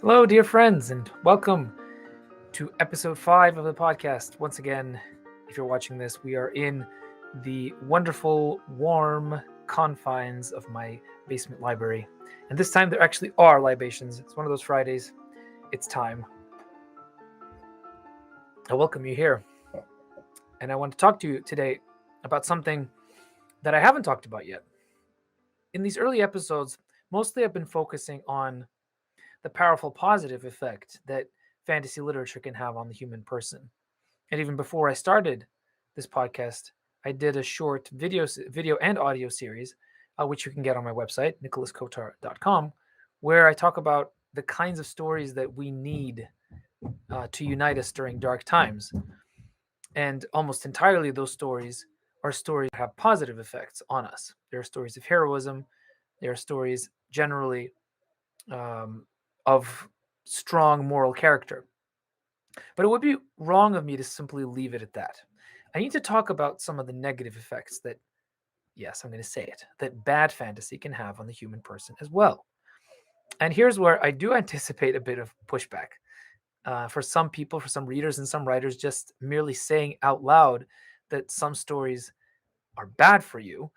Hello, dear friends, and welcome to episode 5 of the podcast. Once again, if you're watching this, we are in the wonderful, warm confines of my basement library. And this time there actually are libations. It's one of those Fridays. It's time. I welcome you here. And I want to talk to you today about something that I haven't talked about yet. In these early episodes, mostly I've been focusing on the powerful positive effect that fantasy literature can have on the human person. And even before I started this podcast, I did a short video and audio series, which you can get on my website, nicholaskotar.com, where I talk about the kinds of stories that we need to unite us during dark times. And almost entirely, those stories are stories that have positive effects on us. There are stories of heroism. There are stories generally of strong moral character. But it would be wrong of me to simply leave it at that. I need to talk about some of the negative effects that, yes, I'm going to say it, that bad fantasy can have on the human person as well. And here's where I do anticipate a bit of pushback. For some people, for some readers and some writers, just merely saying out loud that some stories are bad for you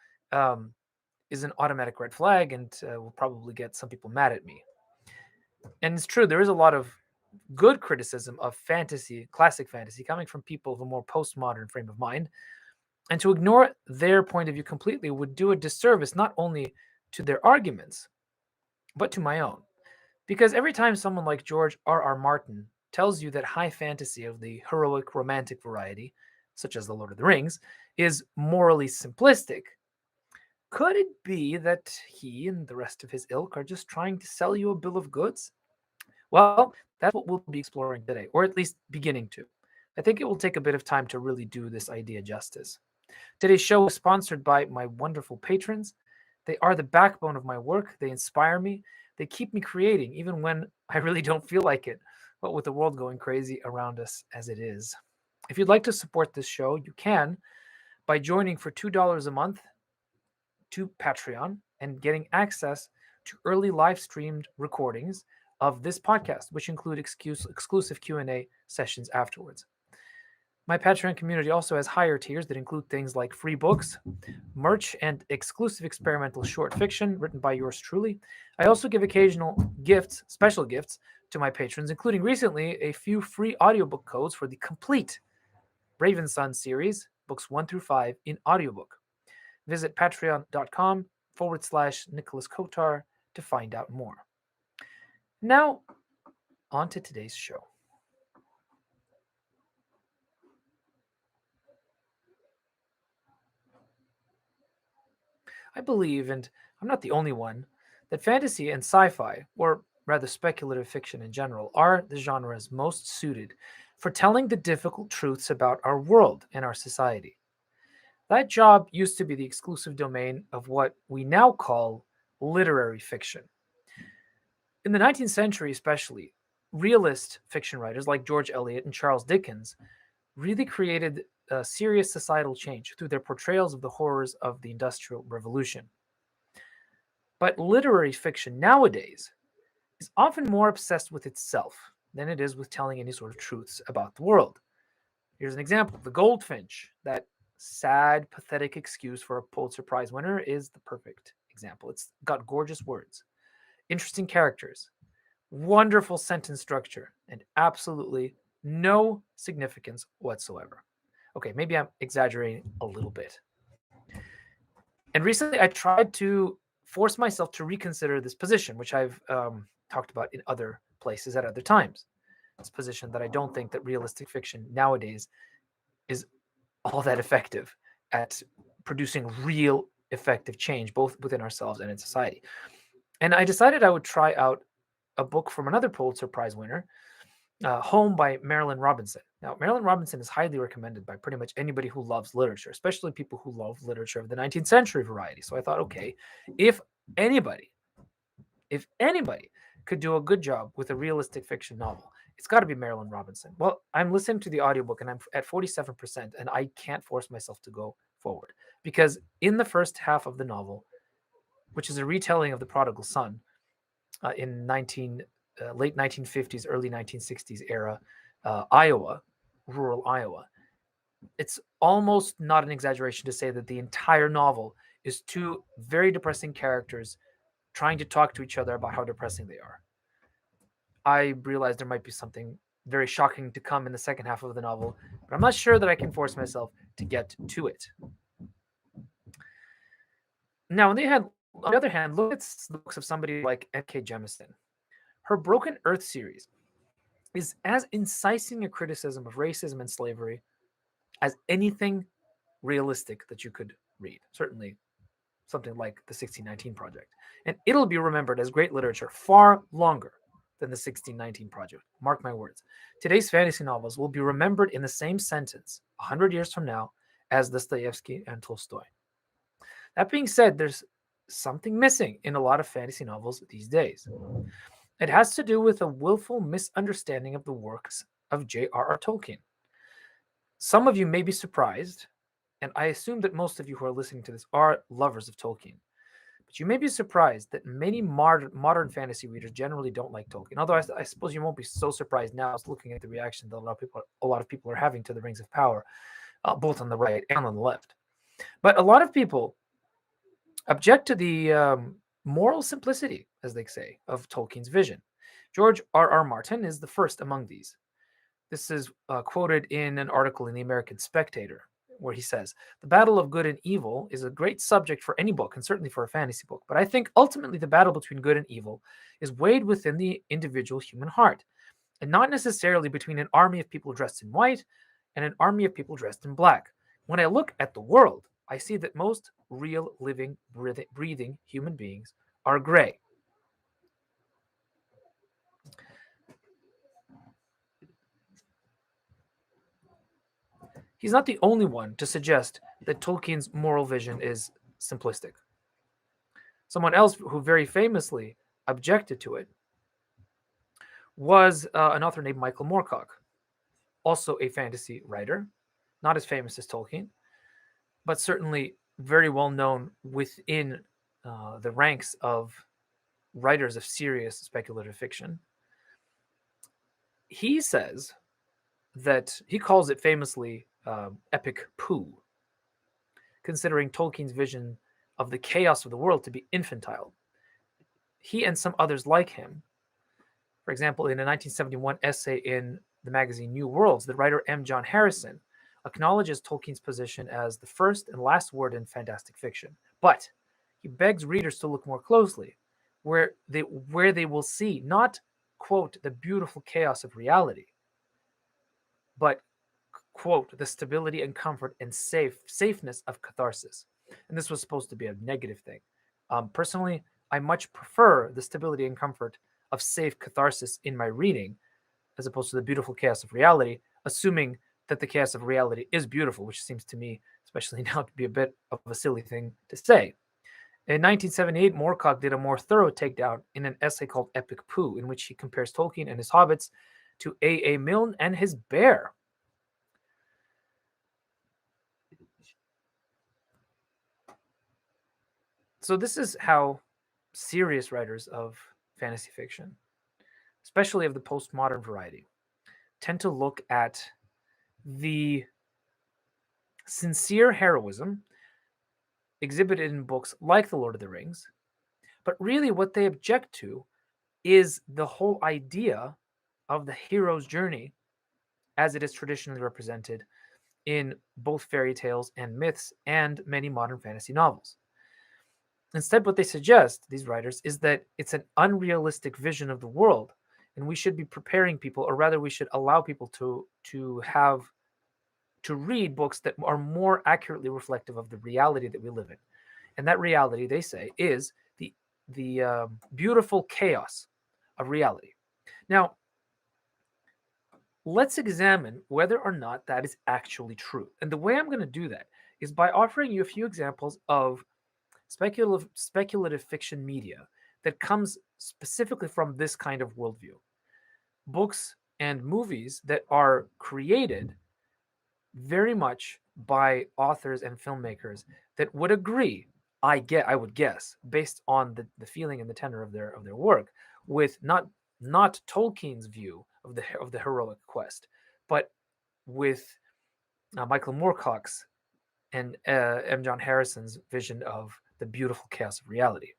is an automatic red flag and will probably get some people mad at me. And it's true, there is a lot of good criticism of fantasy, classic fantasy, coming from people of a more postmodern frame of mind. And to ignore their point of view completely would do a disservice not only to their arguments, but to my own. Because every time someone like George R.R. Martin tells you that high fantasy of the heroic romantic variety, such as The Lord of the Rings, is morally simplistic, could it be that he and the rest of his ilk are just trying to sell you a bill of goods? Well, that's what we'll be exploring today, or at least beginning to. I think it will take a bit of time to really do this idea justice. Today's show is sponsored by my wonderful patrons. They are the backbone of my work. They inspire me. They keep me creating, even when I really don't feel like it, but with the world going crazy around us as it is. If you'd like to support this show, you can by joining for $2 a month to Patreon and getting access to early live streamed recordings of this podcast, which include exclusive Q&A sessions afterwards. My Patreon community also has higher tiers that include things like free books, merch, and exclusive experimental short fiction written by yours truly. I also give occasional gifts, special gifts, to my patrons, including recently a few free audiobook codes for the complete Raven Sun series, books 1 through 5, in audiobook. Visit patreon.com/Nicholas Kotar to find out more. Now, on to today's show. I believe, and I'm not the only one, that fantasy and sci-fi, or rather speculative fiction in general, are the genres most suited for telling the difficult truths about our world and our society. That job used to be the exclusive domain of what we now call literary fiction. In the 19th century, especially, realist fiction writers like George Eliot and Charles Dickens really created a serious societal change through their portrayals of the horrors of the Industrial Revolution. But literary fiction nowadays is often more obsessed with itself than it is with telling any sort of truths about the world. Here's an example. The Goldfinch, that sad, pathetic excuse for a Pulitzer Prize winner, is the perfect example. It's got gorgeous words, interesting characters, wonderful sentence structure, and absolutely no significance whatsoever. Okay, maybe I'm exaggerating a little bit. And recently I tried to force myself to reconsider this position, which I've talked about in other places at other times. This position that I don't think that realistic fiction nowadays is all that effective at producing real effective change, both within ourselves and in society. And I decided I would try out a book from another Pulitzer Prize winner, Home by Marilynne Robinson. Now, Marilynne Robinson is highly recommended by pretty much anybody who loves literature, especially people who love literature of the 19th century variety. So I thought, okay, if anybody could do a good job with a realistic fiction novel, it's got to be Marilynne Robinson. Well, I'm listening to the audiobook and I'm at 47%, and I can't force myself to go forward because in the first half of the novel, which is a retelling of The Prodigal Son in late 1950s, early 1960s era Iowa, rural Iowa. It's almost not an exaggeration to say that the entire novel is two very depressing characters trying to talk to each other about how depressing they are. I realize there might be something very shocking to come in the second half of the novel, but I'm not sure that I can force myself to get to it. Now, on the other hand, look at the books of somebody like N.K. Jemisin. Her Broken Earth series is as incising a criticism of racism and slavery as anything realistic that you could read. Certainly something like the 1619 Project. And it'll be remembered as great literature far longer than the 1619 Project. Mark my words. Today's fantasy novels will be remembered in the same sentence 100 years from now as Dostoevsky and Tolstoy. That being said, there's something missing in a lot of fantasy novels these days. It has to do with a willful misunderstanding of the works of J.R.R. Tolkien. Some of you may be surprised, and I assume that most of you who are listening to this are lovers of Tolkien. But you may be surprised that many modern fantasy readers generally don't like Tolkien. Although I suppose you won't be so surprised now looking at the reaction that a lot of people are having to the Rings of Power, both on the right and on the left. But a lot of people object to the moral simplicity, as they say, of Tolkien's vision. George R.R. Martin is the first among these. This is quoted in an article in the American Spectator, where he says, "The battle of good and evil is a great subject for any book, and certainly for a fantasy book. But I think ultimately the battle between good and evil is weighed within the individual human heart, and not necessarily between an army of people dressed in white and an army of people dressed in black. When I look at the world, I see that most real, living, breathing human beings are gray." He's not the only one to suggest that Tolkien's moral vision is simplistic. Someone else who very famously objected to it was an author named Michael Moorcock, also a fantasy writer, not as famous as Tolkien, but certainly very well known within the ranks of writers of serious speculative fiction. He says that he calls it famously epic poo, considering Tolkien's vision of the chaos of the world to be infantile. He and some others like him, for example, in a 1971 essay in the magazine New Worlds, the writer M. John Harrison acknowledges Tolkien's position as the first and last word in fantastic fiction. But he begs readers to look more closely, where they will see not, quote, the beautiful chaos of reality, but, quote, the stability and comfort and safeness of catharsis. And this was supposed to be a negative thing. Personally, I much prefer the stability and comfort of safe catharsis in my reading, as opposed to the beautiful chaos of reality, assuming that the chaos of reality is beautiful, which seems to me, especially now, to be a bit of a silly thing to say. In 1978, Moorcock did a more thorough takedown in an essay called Epic Pooh, in which he compares Tolkien and his hobbits to A.A. Milne and his bear. So this is how serious writers of fantasy fiction, especially of the postmodern variety, tend to look at the sincere heroism exhibited in books like The Lord of the Rings, but really what they object to is the whole idea of the hero's journey as it is traditionally represented in both fairy tales and myths and many modern fantasy novels. Instead, what they suggest, these writers, is that it's an unrealistic vision of the world, and we should be preparing people, or rather we should allow people to read books that are more accurately reflective of the reality that we live in. And that reality, they say, is the beautiful chaos of reality. Now, let's examine whether or not that is actually true. And the way I'm going to do that is by offering you a few examples of speculative fiction media that comes specifically from this kind of worldview. Books and movies that are created very much by authors and filmmakers that would agree, I would guess, based on the feeling and the tenor of their work, with not not Tolkien's view of the heroic quest, but with Michael Moorcock's and M. John Harrison's vision of the beautiful chaos of reality.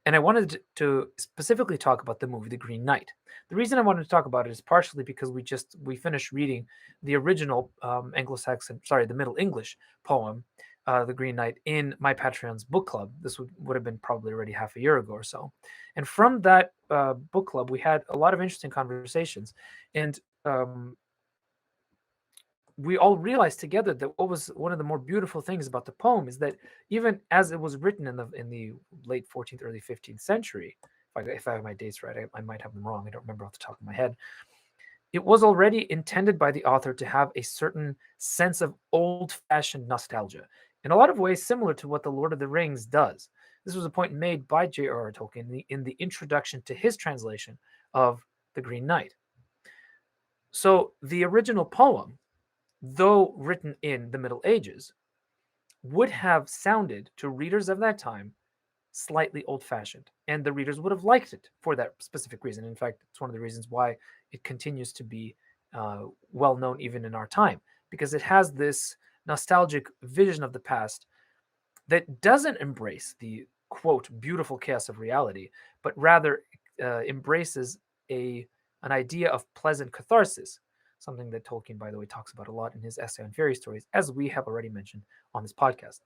And I wanted to specifically talk about the movie The Green Knight. The reason I wanted to talk about it is partially because we finished reading the original the Middle English poem, The Green Knight, in my Patreon's book club. This would have been probably already half a year ago or so. And from that book club, we had a lot of interesting conversations, and we all realized together that what was one of the more beautiful things about the poem is that even as it was written in the late 14th, early 15th century, if I have my dates right, I might have them wrong. I don't remember off the top of my head. It was already intended by the author to have a certain sense of old-fashioned nostalgia, in a lot of ways similar to what The Lord of the Rings does. This was a point made by J.R.R. Tolkien in the introduction to his translation of The Green Knight. So the original poem, though written in the Middle Ages, would have sounded to readers of that time slightly old-fashioned, and the readers would have liked it for that specific reason. In fact, it's one of the reasons why it continues to be well known even in our time, because it has this nostalgic vision of the past that doesn't embrace the quote beautiful chaos of reality, but rather embraces an idea of pleasant catharsis, something that Tolkien, by the way, talks about a lot in his essay on fairy stories, as we have already mentioned on this podcast.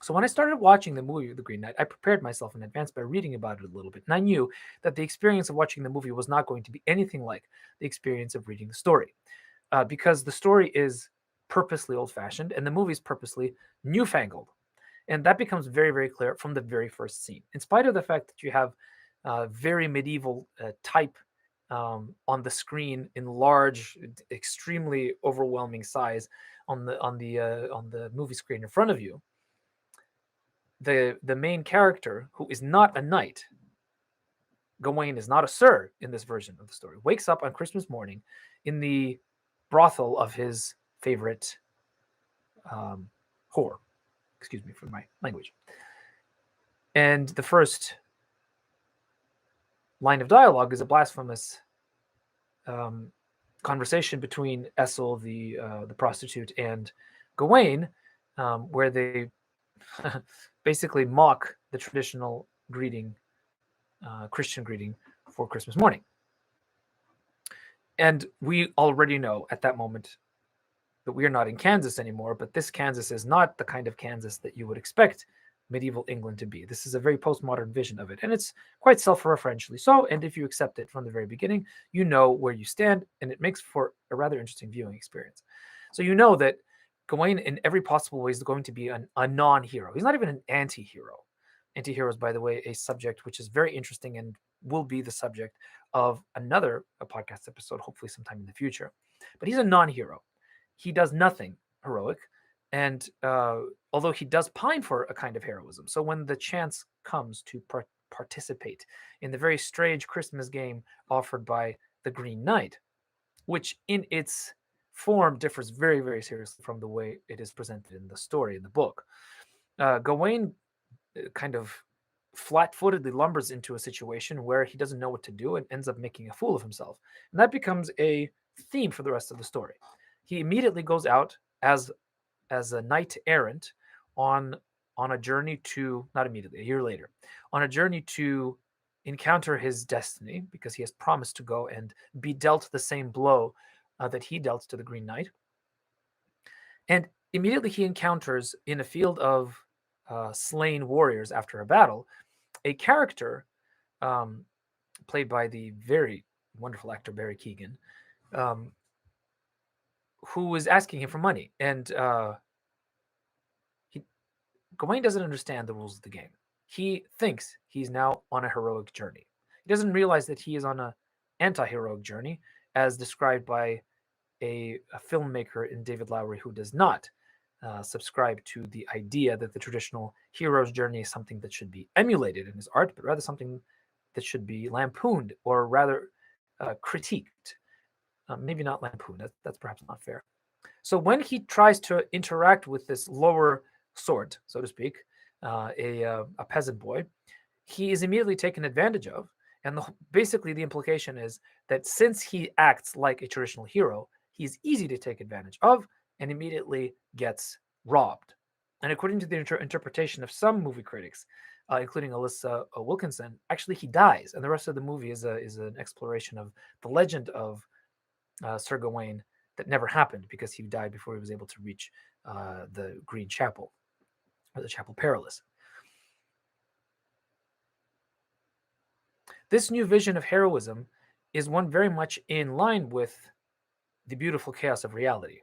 So when I started watching the movie The Green Knight, I prepared myself in advance by reading about it a little bit. And I knew that the experience of watching the movie was not going to be anything like the experience of reading the story, because the story is purposely old-fashioned and the movie is purposely newfangled. And that becomes very, very clear from the very first scene. In spite of the fact that you have very medieval type on the screen in large, extremely overwhelming size on the movie screen in front of you, the main character, who is not a knight, Gawain is not a sir in this version of the story, wakes up on Christmas morning in the brothel of his favorite whore. Excuse me for my language. And the first line of dialogue is a blasphemous conversation between Essel, the prostitute, and Gawain, where they basically mock the traditional greeting, Christian greeting for Christmas morning. And we already know at that moment that we are not in Kansas anymore, but this Kansas is not the kind of Kansas that you would expect medieval England to be. This is a very postmodern vision of it, and it's quite self-referentially so. And if you accept it from the very beginning, you know where you stand, and it makes for a rather interesting viewing experience. So you know that Gawain, in every possible way, is going to be a non-hero. He's not even an anti-hero. Anti-hero is, by the way, a subject which is very interesting and will be the subject of another podcast episode, hopefully sometime in the future. But he's a non-hero. He does nothing heroic, and although he does pine for a kind of heroism. So when the chance comes to participate in the very strange Christmas game offered by the Green Knight, which in its form differs very, very seriously from the way it is presented in the story, in the book, Gawain kind of flat-footedly lumbers into a situation where he doesn't know what to do and ends up making a fool of himself. And that becomes a theme for the rest of the story. He immediately goes out as a knight errant on a journey to, not immediately, a year later, on a journey to encounter his destiny, because he has promised to go and be dealt the same blow that he dealt to the Green Knight. And immediately he encounters, in a field of slain warriors after a battle, a character played by the very wonderful actor Barry Keoghan, who is asking him for money. And Gawain doesn't understand the rules of the game. He thinks he's now on a heroic journey. He doesn't realize that he is on an anti-heroic journey, as described by a filmmaker in David Lowery, who does not subscribe to the idea that the traditional hero's journey is something that should be emulated in his art, but rather something that should be lampooned, or rather critiqued. Maybe not lampooned, that's perhaps not fair. So when he tries to interact with this lower sort, so to speak, a peasant boy, he is immediately taken advantage of, And basically, the implication is that since he acts like a traditional hero, he's easy to take advantage of and immediately gets robbed. And according to the interpretation of some movie critics, including Alyssa Wilkinson, actually he dies, and the rest of the movie is an exploration of the legend of Sir Gawain that never happened because he died before he was able to reach the Green Chapel, or the Chapel Perilous. This new vision of heroism is one very much in line with the beautiful chaos of reality.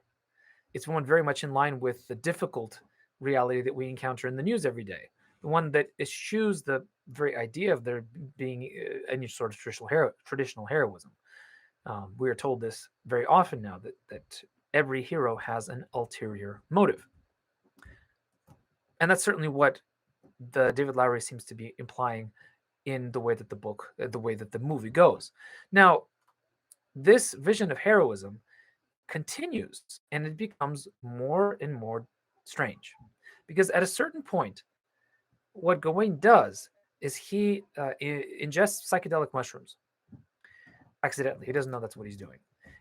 It's one very much in line with the difficult reality that we encounter in the news every day. The one that eschews the very idea of there being any sort of traditional heroism. We are told this very often now that every hero has an ulterior motive. And that's certainly what the David Lowery seems to be implying in the way that the way that the movie goes. Now, this vision of heroism continues and it becomes more and more strange. Because at a certain point, what Gawain does is he ingests psychedelic mushrooms accidentally. He doesn't know that's what he's doing.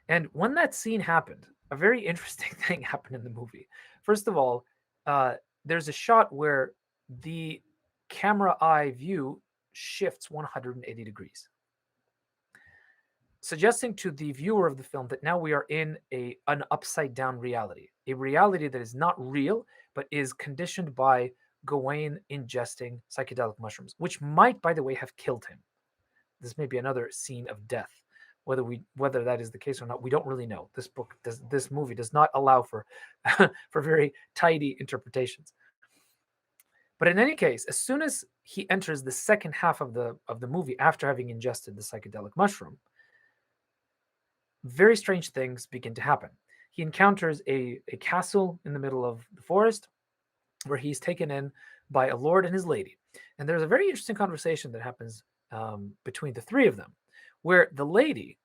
And when that scene happened, a very interesting thing happened in the movie. First of all, there's a shot where the camera eye view shifts 180 degrees, suggesting to the viewer of the film that now we are in an upside down reality, a reality that is not real, but is conditioned by Gawain ingesting psychedelic mushrooms, which might, by the way, have killed him. This may be another scene of death. Whether that is the case or not, we don't really know. This movie does not allow for for very tidy interpretations. But in any case, as soon as he enters the second half of the movie after having ingested the psychedelic mushroom, very strange things begin to happen. He encounters a castle in the middle of the forest where he's taken in by a lord and his lady. And there's a very interesting conversation that happens between the three of them, where the lady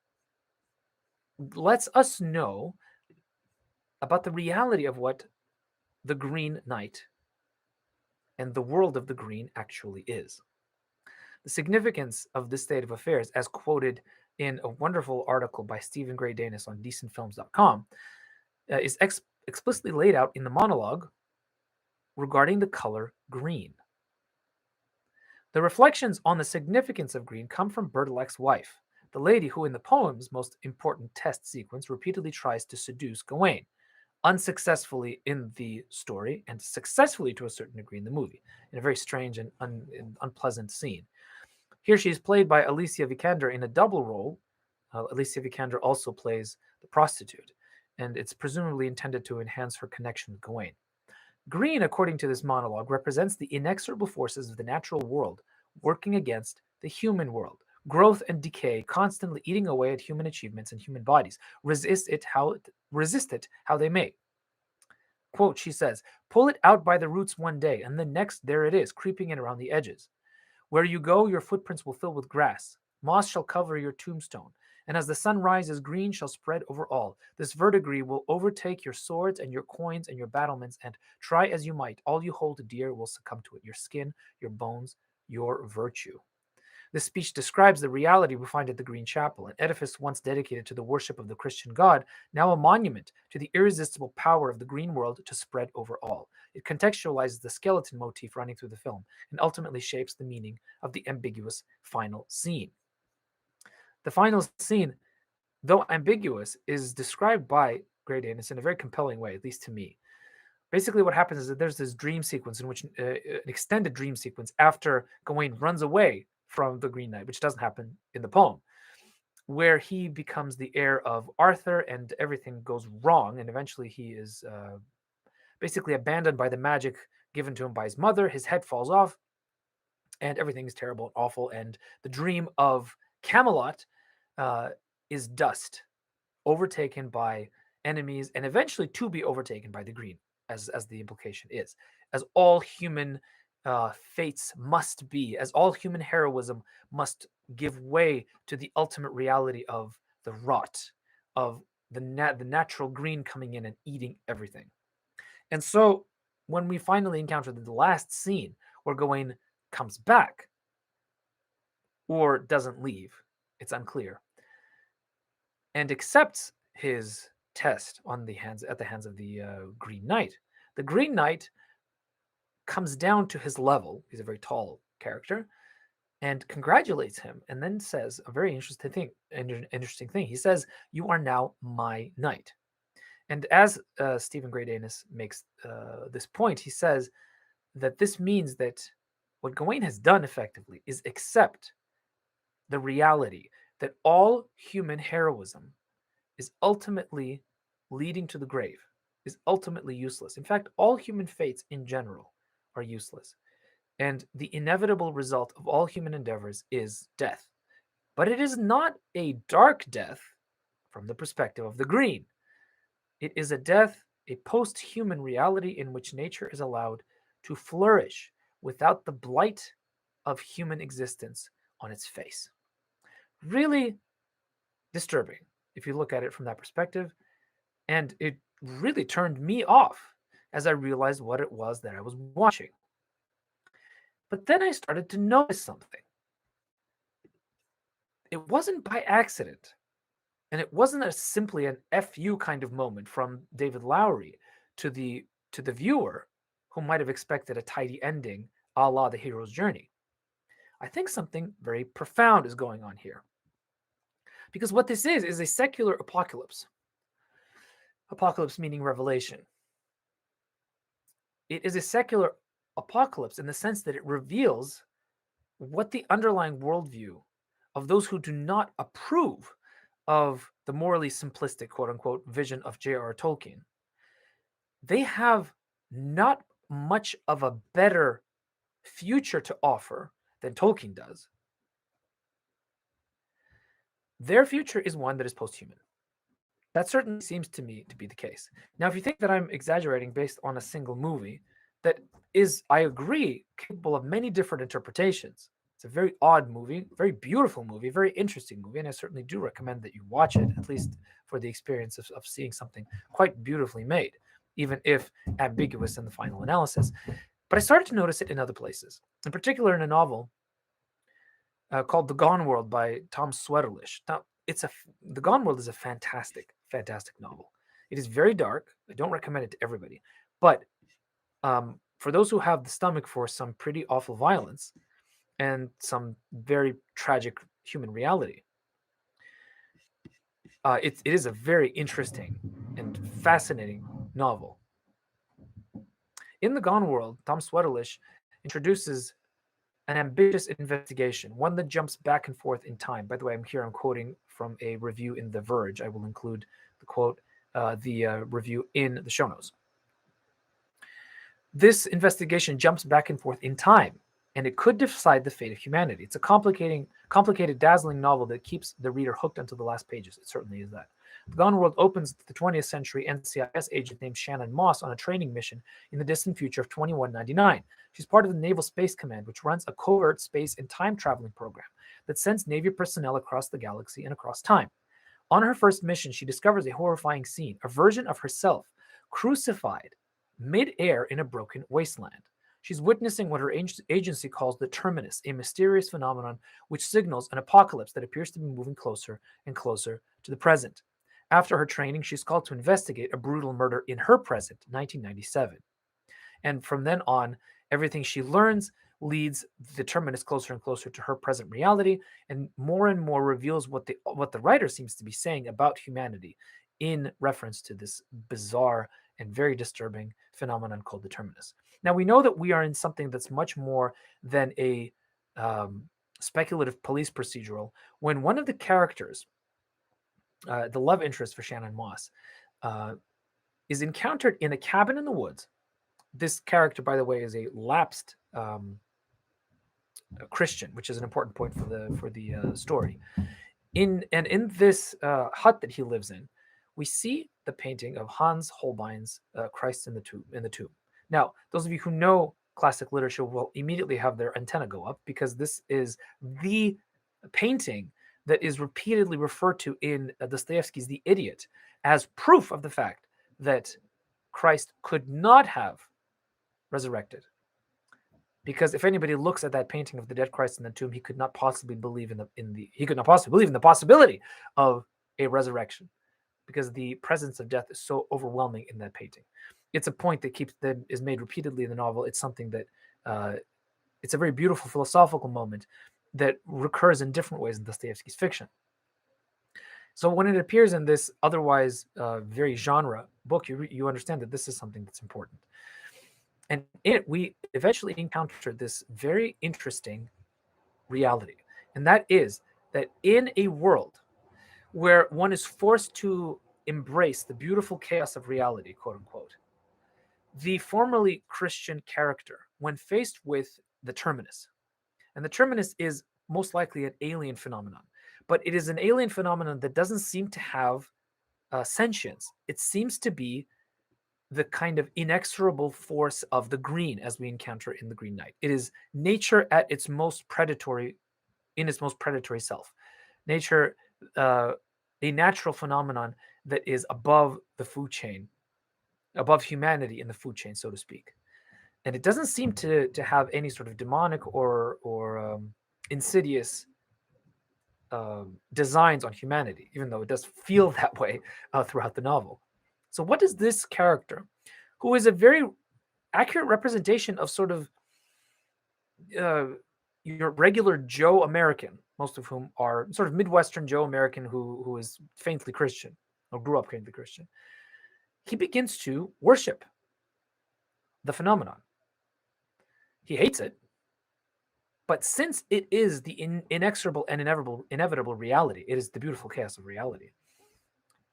lets us know about the reality of what the Green Knight and the world of the Green actually is. The significance of this state of affairs, as quoted in a wonderful article by Stephen Gray Danis on decentfilms.com, is explicitly laid out in the monologue regarding the color green. The reflections on the significance of green come from Bertilec's wife, the lady who in the poem's most important test sequence repeatedly tries to seduce Gawain, unsuccessfully in the story and successfully to a certain degree in the movie, in a very strange and unpleasant scene. Here she is played by Alicia Vikander in a double role. Alicia Vikander also plays the prostitute, and it's presumably intended to enhance her connection with Gawain. Green, according to this monologue, represents the inexorable forces of the natural world working against the human world. Growth and decay constantly eating away at human achievements and human bodies. Resist it how they may. Quote, she says, pull it out by the roots one day, and the next there it is, creeping in around the edges. Where you go, your footprints will fill with grass. Moss shall cover your tombstone. And as the sun rises, green shall spread over all. This verdigris will overtake your swords and your coins and your battlements, and try as you might, all you hold dear will succumb to it, your skin, your bones, your virtue. This speech describes the reality we find at the Green Chapel, an edifice once dedicated to the worship of the Christian God, now a monument to the irresistible power of the green world to spread over all. It contextualizes the skeleton motif running through the film and ultimately shapes the meaning of the ambiguous final scene. The final scene, though ambiguous, is described by Gray Danis in a very compelling way, at least to me. Basically, what happens is that there's this dream sequence in which an extended dream sequence after Gawain runs away from the Green Knight, which doesn't happen in the poem, where he becomes the heir of Arthur and everything goes wrong, and eventually he is basically abandoned by the magic given to him by his mother. His head falls off, and everything is terrible and awful, and the dream of Camelot is dust, overtaken by enemies, and eventually to be overtaken by the Green, as the implication is, as all human fates must be, as all human heroism must give way to the ultimate reality of the rot, of the natural green coming in and eating everything. And so when we finally encounter the last scene where Gawain comes back, or doesn't leave, it's unclear, and accepts his test at the hands of the Green Knight. The Green Knight comes down to his level. He's a very tall character, and congratulates him, and then says a very interesting thing. He says, "You are now my knight." And as Stephen Gray Danis makes this point, he says that this means that what Gawain has done effectively is accept the reality that all human heroism is ultimately leading to the grave, is ultimately useless. In fact, all human fates in general are useless. And the inevitable result of all human endeavors is death. But it is not a dark death from the perspective of the Green. It is a death, a post-human reality in which nature is allowed to flourish without the blight of human existence on its face. Really disturbing if you look at it from that perspective. And it really turned me off as I realized what it was that I was watching. But then I started to notice something. It wasn't by accident. And it wasn't simply an FU kind of moment from David Lowery to the viewer who might have expected a tidy ending a la the hero's journey. I think something very profound is going on here. Because what this is a secular apocalypse. Apocalypse meaning revelation. It is a secular apocalypse in the sense that it reveals what the underlying worldview of those who do not approve of the morally simplistic, quote unquote, vision of J.R.R. Tolkien. They have not much of a better future to offer than Tolkien does. Their future is one that is post-human. That certainly seems to me to be the case. Now, if you think that I'm exaggerating based on a single movie, that is, I agree, capable of many different interpretations. It's a very odd movie, very beautiful movie, very interesting movie, and I certainly do recommend that you watch it, at least for the experience of seeing something quite beautifully made, even if ambiguous in the final analysis. But I started to notice it in other places, in particular in a novel called The Gone World by Tom Sweterlish. Now, The Gone World is a fantastic, fantastic novel. It is very dark. I don't recommend it to everybody, but for those who have the stomach for some pretty awful violence and some very tragic human reality, it is a very interesting and fascinating novel. In The Gone World, Tom Sweterlish introduces an ambitious investigation, one that jumps back and forth in time. By the way, I'm quoting from a review in The Verge. I will include the quote, the review in the show notes. This investigation jumps back and forth in time, and it could decide the fate of humanity. It's a complicated, dazzling novel that keeps the reader hooked until the last pages. It certainly is that. The Gone World opens the 20th century NCIS agent named Shannon Moss on a training mission in the distant future of 2199. She's part of the Naval Space Command, which runs a covert space and time traveling program that sends Navy personnel across the galaxy and across time. On her first mission, she discovers a horrifying scene, a version of herself crucified mid-air in a broken wasteland. She's witnessing what her agency calls the terminus, a mysterious phenomenon which signals an apocalypse that appears to be moving closer and closer to the present. After her training, she's called to investigate a brutal murder in her present, 1997. And from then on, everything she learns leads the terminus closer and closer to her present reality, and more reveals what the writer seems to be saying about humanity in reference to this bizarre and very disturbing phenomenon called the terminus. Now, we know that we are in something that's much more than a speculative police procedural when one of the characters, the love interest for Shannon Moss, is encountered in a cabin in the woods. This character, by the way, is a lapsed Christian, which is an important point for the story. In this hut that he lives in, we see the painting of Hans Holbein's Christ in the Tomb. Now, those of you who know classic literature will immediately have their antenna go up, because this is the painting that is repeatedly referred to in Dostoevsky's The Idiot as proof of the fact that Christ could not have resurrected. Because if anybody looks at that painting of the dead Christ in the tomb, he could not possibly believe he could not possibly believe in the possibility of a resurrection, because the presence of death is so overwhelming in that painting. It's a point that is made repeatedly in the novel. It's something that it's a very beautiful philosophical moment that recurs in different ways in Dostoevsky's fiction. So when it appears in this otherwise very genre book, you understand that this is something that's important. And in it, we eventually encounter this very interesting reality. And that is that in a world where one is forced to embrace the beautiful chaos of reality, quote unquote, the formerly Christian character, when faced with the terminus, and the terminus is most likely an alien phenomenon, but it is an alien phenomenon that doesn't seem to have sentience. It seems to be the kind of inexorable force of the green as we encounter in the Green Knight. It is nature at its most predatory, in its most predatory self. Nature, a natural phenomenon that is above the food chain, above humanity in the food chain, so to speak. And it doesn't seem to have any sort of demonic or insidious designs on humanity, even though it does feel that way throughout the novel. So what does this character, who is a very accurate representation of sort of your regular Joe American, most of whom are sort of Midwestern Joe American who is faintly Christian or grew up faintly Christian, he begins to worship the phenomenon. He hates it, but since it is the inexorable and inevitable reality, it is the beautiful chaos of reality,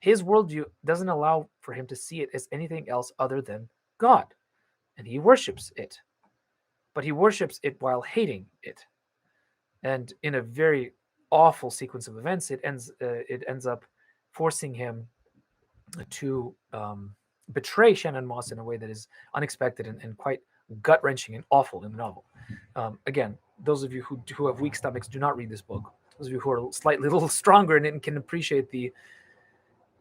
his worldview doesn't allow for him to see it as anything else other than God, and he worships it. But he worships it while hating it. And in a very awful sequence of events, it ends up forcing him to betray Shannon Moss in a way that is unexpected and quite gut-wrenching and awful in the novel. Again, those of you who have weak stomachs, do not read this book. Those of you who are slightly a little stronger in it and can appreciate the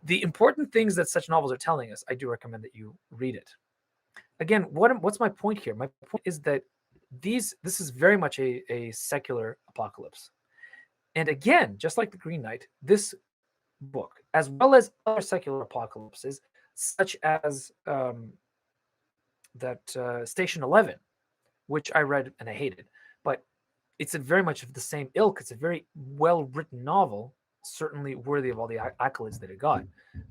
important things that such novels are telling us, I do recommend that you read it. Again, what's my point here? My point is that this is very much a secular apocalypse. And again, just like the Green Knight, this book, as well as other secular apocalypses, such as Station 11, which I read and I hated, but it's very much of the same ilk. It's a very well-written novel, certainly worthy of all the accolades that it got.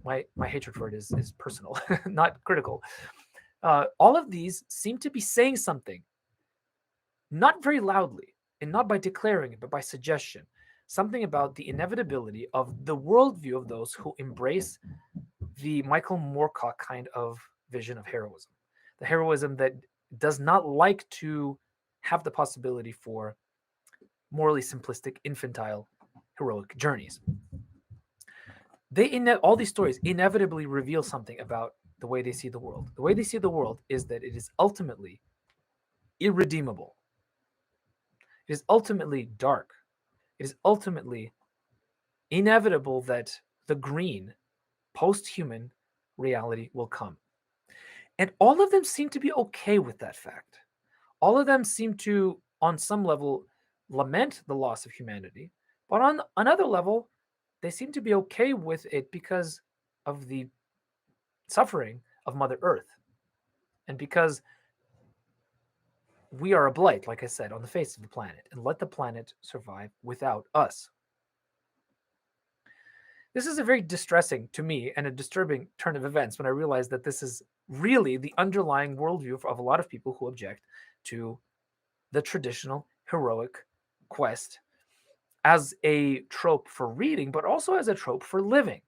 My hatred for it is personal, not critical. All of these seem to be saying something, not very loudly, and not by declaring it, but by suggestion. Something about the inevitability of the worldview of those who embrace the Michael Moorcock kind of vision of heroism. The heroism that does not like to have the possibility for morally simplistic, infantile, heroic journeys. All these stories inevitably reveal something about the way they see the world. The way they see the world is that it is ultimately irredeemable. It is ultimately dark. It is ultimately inevitable that the green, post-human reality will come. And all of them seem to be okay with that fact. All of them seem to, on some level, lament the loss of humanity, but on another level, they seem to be okay with it because of the suffering of Mother Earth. And because we are a blight, like I said, on the face of the planet, and let the planet survive without us. This is a very distressing to me and a disturbing turn of events when I realize that this is really the underlying worldview of a lot of people who object to the traditional heroic quest as a trope for reading, but also as a trope for living.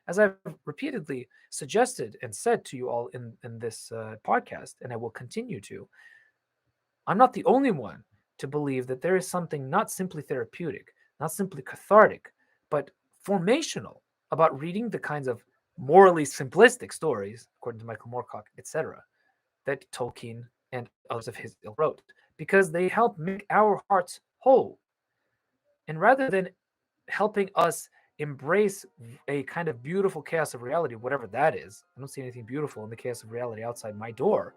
As I've repeatedly suggested and said to you all in this podcast, and I will continue to, I'm not the only one to believe that there is something not simply therapeutic, not simply cathartic, but formational about reading the kinds of morally simplistic stories, according to Michael Moorcock, etc., that Tolkien and others of his ilk wrote, because they help make our hearts whole. And rather than helping us embrace a kind of beautiful chaos of reality, whatever that is, I don't see anything beautiful in the chaos of reality outside my door.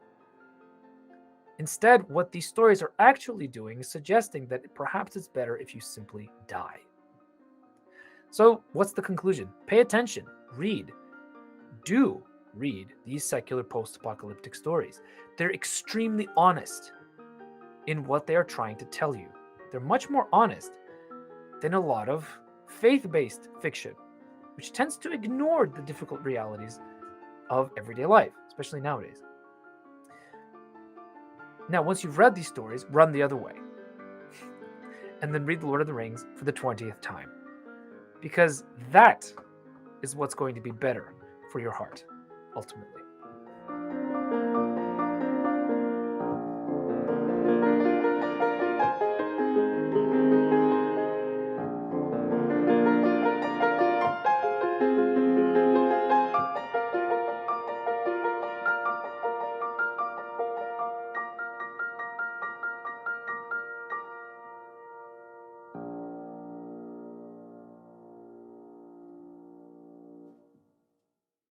Instead, what these stories are actually doing is suggesting that perhaps it's better if you simply die. So, what's the conclusion? Pay attention, read. Do read these secular post-apocalyptic stories. They're extremely honest in what they are trying to tell you. They're much more honest than a lot of faith-based fiction, which tends to ignore the difficult realities of everyday life, especially nowadays. Now, once you've read these stories, run the other way. And then read The Lord of the Rings for the 20th time. Because that is what's going to be better for your heart, ultimately.